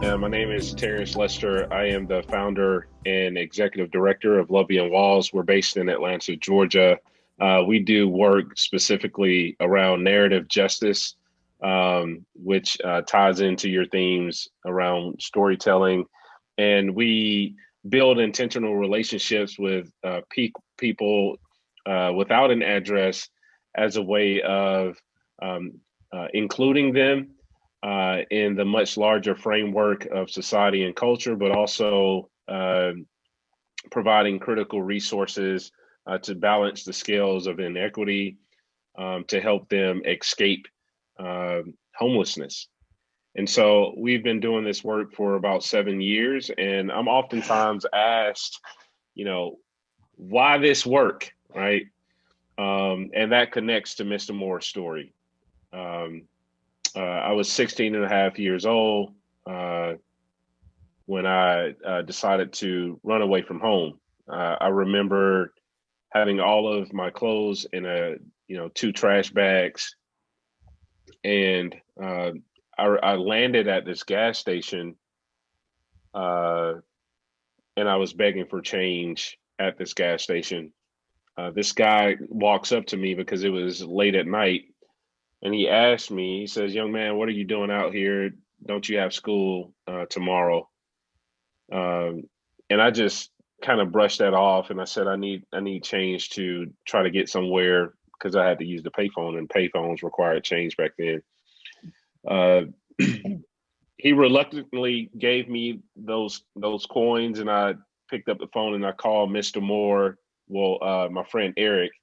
My name is Terence Lester. I am the founder and executive director of Love Beyond Walls. We're based in Atlanta, Georgia. We do work specifically around narrative justice, which ties into your themes around storytelling. And we build intentional relationships with people without an address as a way of including them in the much larger framework of society and culture, but also providing critical resources to balance the scales of inequity to help them escape homelessness. And so we've been doing this work for about 7 years, and I'm oftentimes asked, why this work, right? And that connects to Mr. Moore's story. I was 16 and a half years old when I decided to run away from home. I remember having all of my clothes in two trash bags, and I landed at this gas station, and I was begging for change at this gas station. This guy walks up to me because it was late at night. And he asked me, he says, "Young man, what are you doing out here? Don't you have school tomorrow?" And I just kind of brushed that off, and I said, I need change to try to get somewhere because I had to use the payphone, and payphones required change back then. Uh, he reluctantly gave me those coins, and I picked up the phone and I called Mr. Moore. Well, my friend Eric.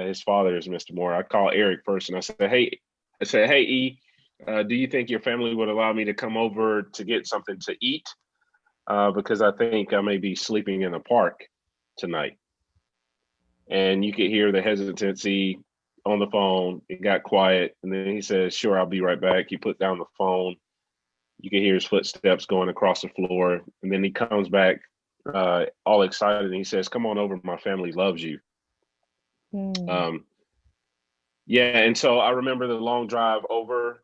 His father is Mr. Moore. I called Eric first and I said, "Hey, E, do you think your family would allow me to come over to get something to eat? Because I think I may be sleeping in a park tonight." And you could hear the hesitancy on the phone. It got quiet. And then he says, "Sure, I'll be right back." He put down the phone. You can hear his footsteps going across the floor. And then he comes back all excited and he says, "Come on over. My family loves you." Mm. Um, Yeah, and so I remember the long drive over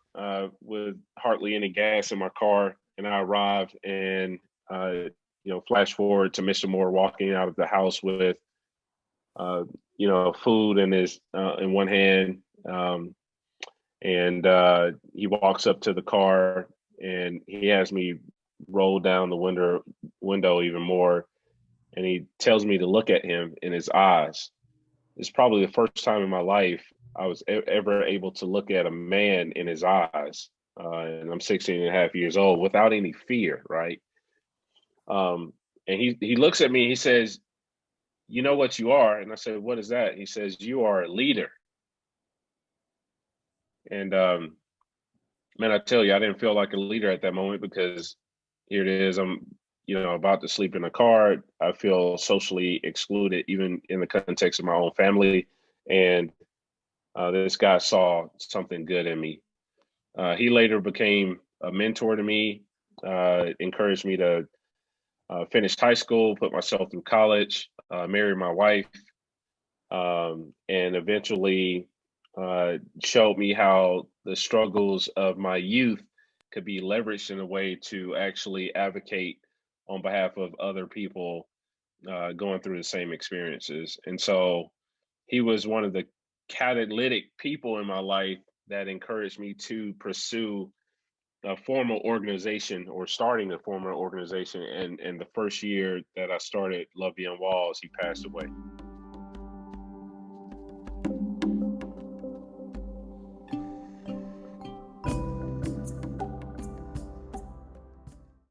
with hardly any gas in my car, and I arrived, and flash forward to Mr. Moore walking out of the house with food in his in one hand, and he walks up to the car, and he has me roll down the window even more, and he tells me to look at him in his eyes. It's probably the first time in my life I was ever able to look at a man in his eyes. And I'm 16 and a half years old without any fear, right? Um, and he looks at me and he says, "You know what you are?" And I said, "What is that?" He says, "You are a leader." And man, I tell you, I didn't feel like a leader at that moment because here it is. I'm, about to sleep in a car. I feel socially excluded, even in the context of my own family. And this guy saw something good in me. He later became a mentor to me, encouraged me to finish high school, put myself through college, marry my wife, and eventually showed me how the struggles of my youth could be leveraged in a way to actually advocate on behalf of other people going through the same experiences. And so he was one of the catalytic people in my life that encouraged me to pursue a formal organization or starting a formal organization. And the first year that I started Love Beyond Walls, he passed away.